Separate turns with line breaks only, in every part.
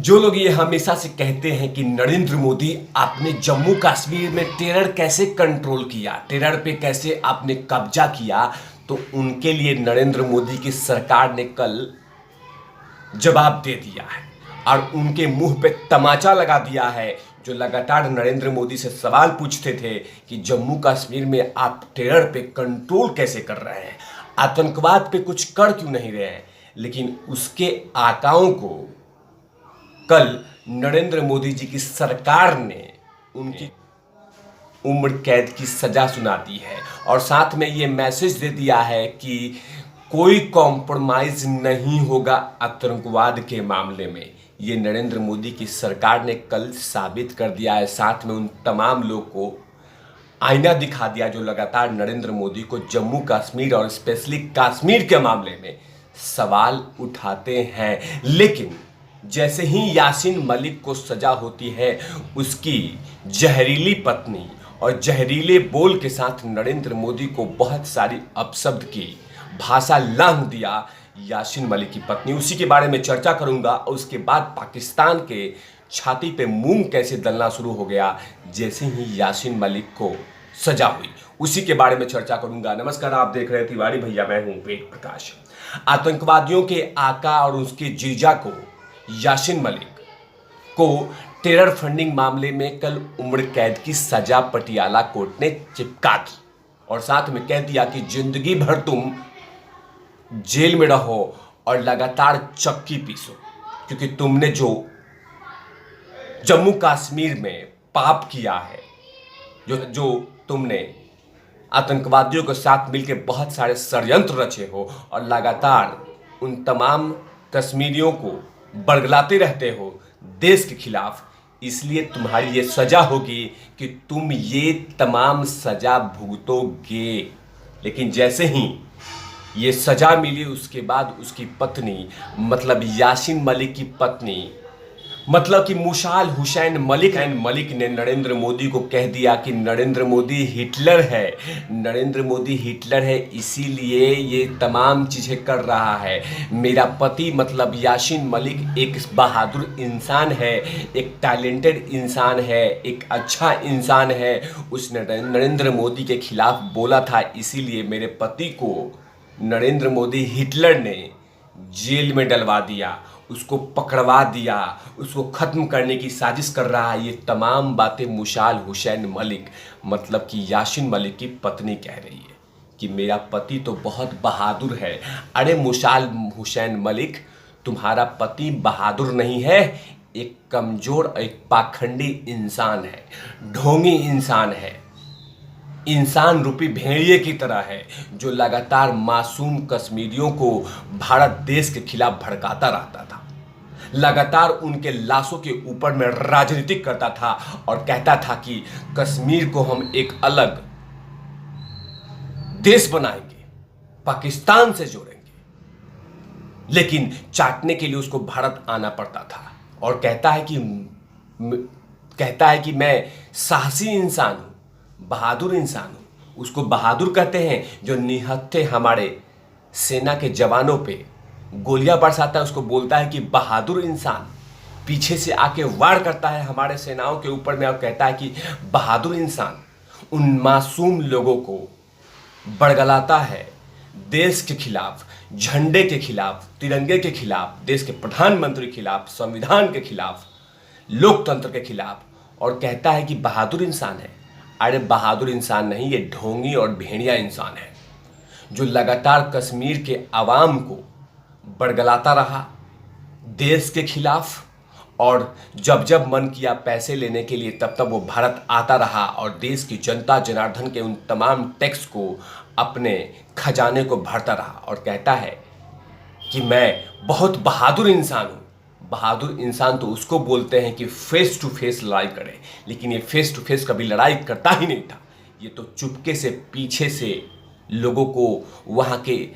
जो लोग ये हमेशा से कहते हैं कि नरेंद्र मोदी आपने जम्मू कश्मीर में टेरर कैसे कंट्रोल किया, टेरर पे कैसे आपने कब्जा किया, तो उनके लिए नरेंद्र मोदी की सरकार ने कल जवाब दे दिया है और उनके मुंह पे तमाचा लगा दिया है। जो लगातार नरेंद्र मोदी से सवाल पूछते थे कि जम्मू कश्मीर में आप टेरर पे कंट्रोल कैसे कर रहे हैं, आतंकवाद पे कुछ कर क्यों नहीं रहे हैं, लेकिन उसके आकाओं को कल नरेंद्र मोदी जी की सरकार ने उनकी उम्र कैद की सजा सुना दी है और साथ में ये मैसेज दे दिया है कि कोई कॉम्प्रोमाइज नहीं होगा आतंकवाद के मामले में। ये नरेंद्र मोदी की सरकार ने कल साबित कर दिया है। साथ में उन तमाम लोग को आईना दिखा दिया जो लगातार नरेंद्र मोदी को जम्मू कश्मीर और स्पेशली कश्मीर के मामले में सवाल उठाते हैं। लेकिन जैसे ही यासीन मलिक को सजा होती है, उसकी जहरीली पत्नी और जहरीले बोल के साथ नरेंद्र मोदी को बहुत सारी अपशब्द की भाषा लांघ दिया यासीन मलिक की पत्नी। उसी के बारे में चर्चा करूंगा और उसके बाद पाकिस्तान के छाती पे मूंग कैसे दलना शुरू हो गया जैसे ही यासीन मलिक को सजा हुई, उसी के बारे में चर्चा करूंगा। नमस्कार, आप देख रहे हैं तिवारी भैया, मैं हूं वेद प्रकाश। आतंकवादियों के आका और उसके जीजा को यासीन मलिक को टेरर फंडिंग मामले में कल उम्र कैद की सजा पटियाला कोर्ट ने चिपका दी और साथ में कह दिया कि जिंदगी भर तुम जेल में रहो और लगातार चक्की पीसो, क्योंकि तुमने जो जम्मू कश्मीर में पाप किया है, जो तुमने आतंकवादियों के साथ मिलकर बहुत सारे षड्यंत्र रचे हो और लगातार उन तमाम कश्मीरियों को बरगलाते रहते हो देश के खिलाफ, इसलिए तुम्हारी ये सजा होगी कि तुम ये तमाम सजा भुगतोगे। लेकिन जैसे ही ये सजा मिली उसके बाद उसकी पत्नी, मतलब यासीन मलिक की पत्नी, मतलब कि मुशाल हुसैन मलिक ने नरेंद्र मोदी को कह दिया कि नरेंद्र मोदी हिटलर है, नरेंद्र मोदी हिटलर है, इसीलिए ये तमाम चीज़ें कर रहा है। मेरा पति मतलब यासीन मलिक एक बहादुर इंसान है, एक टैलेंटेड इंसान है, एक अच्छा इंसान है। उसने नरेंद्र मोदी के खिलाफ बोला था, इसीलिए मेरे पति को नरेंद्र मोदी हिटलर ने जेल में डलवा दिया, उसको पकड़वा दिया, उसको ख़त्म करने की साजिश कर रहा है। ये तमाम बातें मुशाल हुसैन मलिक, मतलब कि यासीन मलिक की पत्नी कह रही है कि मेरा पति तो बहुत बहादुर है। अरे मुशाल हुसैन मलिक, तुम्हारा पति बहादुर नहीं है, एक कमज़ोर, एक पाखंडी इंसान है, ढोंगी इंसान है, इंसान रूपी भेड़िए की तरह है, जो लगातार मासूम कश्मीरियों को भारत देश के खिलाफ भड़काता रहता था, लगातार उनके लाशों के ऊपर में राजनीतिक करता था और कहता था कि कश्मीर को हम एक अलग देश बनाएंगे, पाकिस्तान से जोड़ेंगे। लेकिन चाटने के लिए उसको भारत आना पड़ता था और कहता है कि मैं साहसी इंसान हूं, बहादुर इंसान हूं। उसको बहादुर कहते हैं जो निहत्थे हमारे सेना के जवानों पे गोलियां बरसाता है, उसको बोलता है कि बहादुर इंसान। पीछे से आके वार करता है हमारे सेनाओं के ऊपर में और कहता है कि बहादुर इंसान। उन मासूम लोगों को बड़गलाता है देश के खिलाफ, झंडे के खिलाफ, तिरंगे के खिलाफ, देश के प्रधानमंत्री के खिलाफ, संविधान के खिलाफ, लोकतंत्र के खिलाफ, और कहता है कि बहादुर इंसान है। अरे बहादुर इंसान नहीं, ये ढोंगी और भेड़िया इंसान है, जो लगातार कश्मीर के आवाम को बड़गलाता रहा देश के खिलाफ, और जब जब मन किया पैसे लेने के लिए तब तब वो भारत आता रहा और देश की जनता जनार्दन के उन तमाम टैक्स को अपने खजाने को भरता रहा और कहता है कि मैं बहुत बहादुर इंसान हूँ। बहादुर इंसान तो उसको बोलते हैं कि फेस टू फेस लड़ाई करे, लेकिन ये फेस टू फेस कभी लड़ाई करता ही नहीं था। ये तो चुपके से पीछे से लोगों को, वहाँ के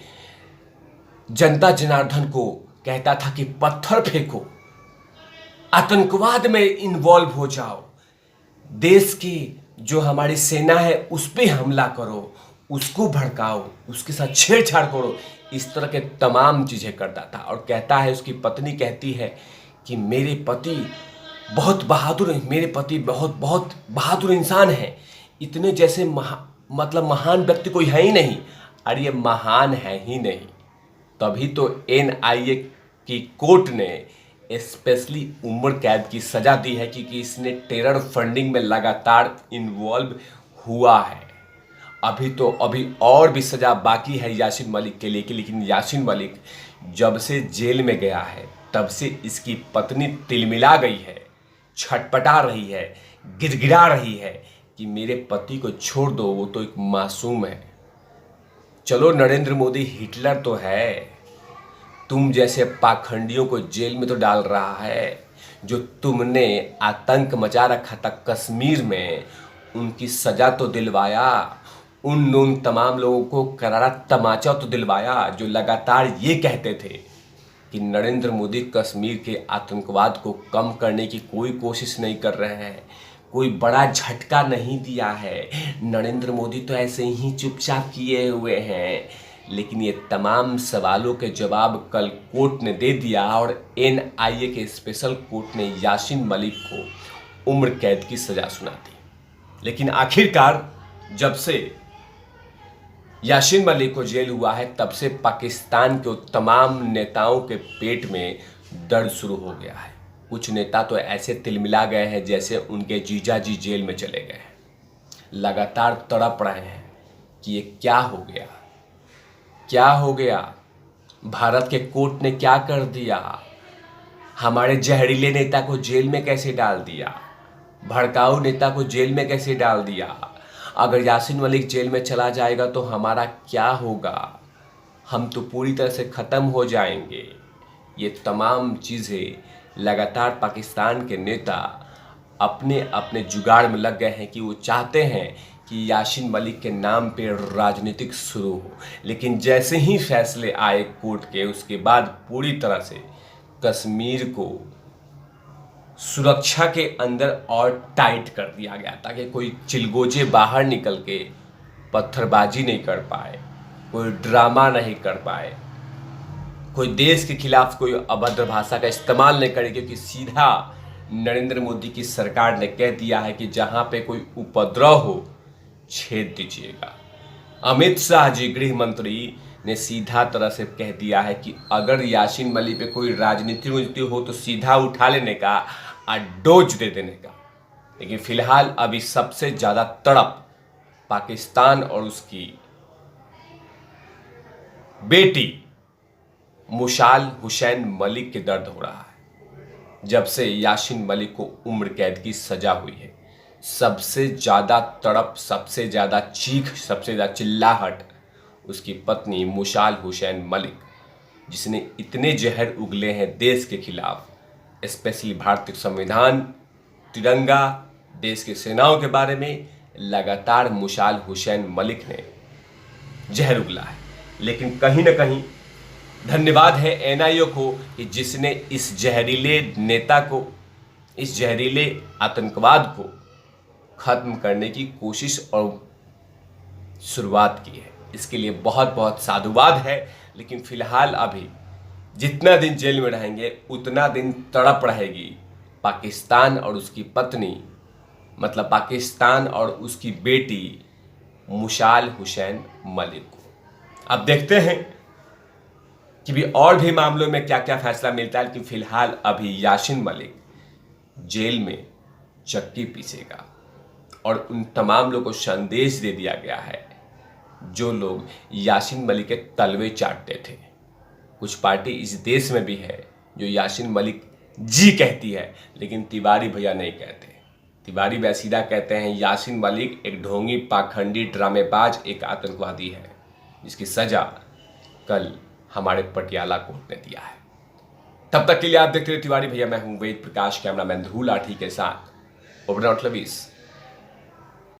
जनता जनार्दन को कहता था कि पत्थर फेंको, आतंकवाद में इन्वॉल्व हो जाओ, देश की जो हमारी सेना है उस पर हमला करो, उसको भड़काओ, उसके साथ छेड़छाड़ करो, इस तरह के तमाम चीज़ें करता था। और कहता है, उसकी पत्नी कहती है कि मेरे पति बहुत बहादुर हैं, मेरे पति बहुत बहुत बहादुर इंसान हैं, इतने जैसे मतलब महान व्यक्ति कोई है ही नहीं। अरे ये महान है ही नहीं, तभी तो एनआईए की कोर्ट ने स्पेशली उम्र कैद की सज़ा दी है, क्योंकि इसने टेरर फंडिंग में लगातार इन्वॉल्व हुआ है। अभी और भी सज़ा बाकी है यासीन मलिक के लिए, लेकिन यासीन मलिक जब से जेल में गया है तब से इसकी पत्नी तिलमिला गई है, छटपटा रही है, गिड़गिड़ा रही है कि मेरे पति को छोड़ दो, वो तो एक मासूम है। चलो नरेंद्र मोदी हिटलर तो है, तुम जैसे पाखंडियों को जेल में तो डाल रहा है। जो तुमने आतंक मचा रखा था कश्मीर में, उनकी सजा तो दिलवाया, उन तमाम लोगों को करारा तमाचा तो दिलवाया जो लगातार ये कहते थे कि नरेंद्र मोदी कश्मीर के आतंकवाद को कम करने की कोई कोशिश नहीं कर रहे हैं, कोई बड़ा झटका नहीं दिया है, नरेंद्र मोदी तो ऐसे ही चुपचाप किए हुए हैं। लेकिन ये तमाम सवालों के जवाब कल कोर्ट ने दे दिया और एनआईए के स्पेशल कोर्ट ने यासीन मलिक को उम्र कैद की सज़ा सुना दी। लेकिन आखिरकार जब से यासीन मलिक को जेल हुआ है तब से पाकिस्तान के तमाम नेताओं के पेट में दर्द शुरू हो गया है। कुछ नेता तो ऐसे तिलमिला गए हैं जैसे उनके जीजा जी जेल में चले गए हैं। लगातार तड़प रहे हैं कि ये क्या हो गया, क्या हो गया, भारत के कोर्ट ने क्या कर दिया, हमारे जहरीले नेता को जेल में कैसे डाल दिया, भड़काऊ नेता को जेल में कैसे डाल दिया। अगर यासीन मलिक जेल में चला जाएगा तो हमारा क्या होगा, हम तो पूरी तरह से ख़त्म हो जाएंगे। ये तमाम चीज़ें लगातार पाकिस्तान के नेता अपने अपने जुगाड़ में लग गए हैं कि वो चाहते हैं कि यासीन मलिक के नाम पे राजनीतिक शुरू हो। लेकिन जैसे ही फैसले आए कोर्ट के, उसके बाद पूरी तरह से कश्मीर को सुरक्षा के अंदर और टाइट कर दिया गया ताकि कोई चिलगोजे बाहर निकल के पत्थरबाजी नहीं कर पाए, कोई ड्रामा नहीं कर पाए, कोई देश के खिलाफ कोई अभद्र भाषा का इस्तेमाल नहीं करे, क्योंकि सीधा नरेंद्र मोदी की सरकार ने कह दिया है कि जहां पे कोई उपद्रव हो छेद दीजिएगा। अमित शाह जी गृह मंत्री ने सीधा तरह से कह दिया है कि अगर यासीन मलिक पे कोई राजनीति हो तो सीधा उठा लेने का और डोज दे देने का। लेकिन फिलहाल अभी सबसे ज़्यादा तड़प पाकिस्तान और उसकी बेटी मुशाल हुसैन मलिक के दर्द हो रहा है। जब से यासीन मलिक को उम्र कैद की सजा हुई है, सबसे ज़्यादा तड़प, सबसे ज़्यादा चीख, सबसे ज़्यादा चिल्लाहट उसकी पत्नी मुशाल हुसैन मलिक, जिसने इतने जहर उगले हैं देश के खिलाफ, स्पेशली भारतीय संविधान, तिरंगा, देश की सेनाओं के बारे में लगातार मुशाल हुसैन मलिक ने जहर उगला है। लेकिन कहीं ना कहीं धन्यवाद है एनआईए को कि जिसने इस जहरीले नेता को, इस जहरीले आतंकवाद को खत्म करने की कोशिश और शुरुआत की है। इसके लिए बहुत बहुत साधुवाद है। लेकिन फिलहाल अभी जितना दिन जेल में रहेंगे उतना दिन तड़प रहेगी पाकिस्तान और उसकी पत्नी, मतलब पाकिस्तान और उसकी बेटी मुशाल हुसैन मलिक को। अब देखते हैं कि भी और भी मामलों में क्या क्या फैसला मिलता है। लेकिन फिलहाल अभी यासीन मलिक जेल में चक्की पीसेगा और उन तमाम लोगों को संदेश दे दिया गया है जो लोग यासीन मलिक के तलवे चाटते थे। कुछ पार्टी इस देश में भी है जो यासीन मलिक जी कहती है, लेकिन तिवारी भैया नहीं कहते। तिवारी भैया सीधा कहते हैं यासीन मलिक एक ढोंगी, पाखंडी, ड्रामेबाज, एक आतंकवादी है, जिसकी सजा कल हमारे पटियाला कोर्ट ने दिया है। तब तक के लिए आप देखते रहिए तिवारी भैया। मैं हूं वेद प्रकाश, कैमरामैन ध्रुव लाठी के साथ ओबरनॉट लवीस।